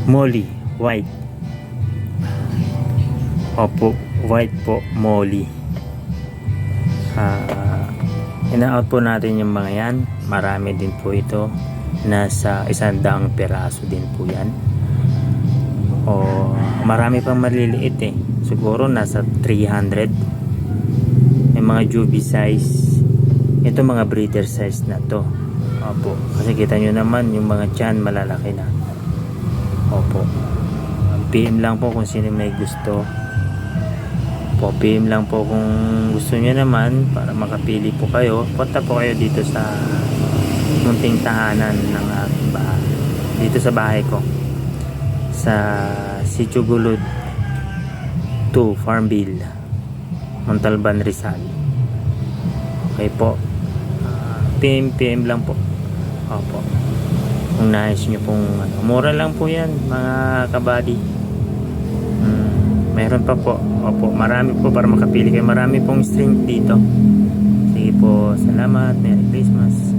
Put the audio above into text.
Molly white. Opo, white po, Molly. Ina-out po natin yung mga yan. Marami din po ito. Nasa 100 piraso din po yan. O marami pang maliliit eh. Siguro nasa 300. May mga juvie size. Ito mga breeder size na to. Opo. Kasi kita nyo naman yung mga tiyan malalaki na. Opo. PM lang po kung sino may gusto. Opo, PM lang po kung gusto nyo naman para makapili po kayo. Punta po kayo dito sa munting tahanan ng aking bahay. Dito sa bahay ko. Sa Sitio Gulod 2 Farmville, Montalban, Rizal. Okay po. PM lang po. Opo. Kung nais nyo pong mura lang po yan mga kabady. Meron pa po. Opo, marami po para makapili kayo. Marami pong string dito. Sige po, salamat. Merry Christmas.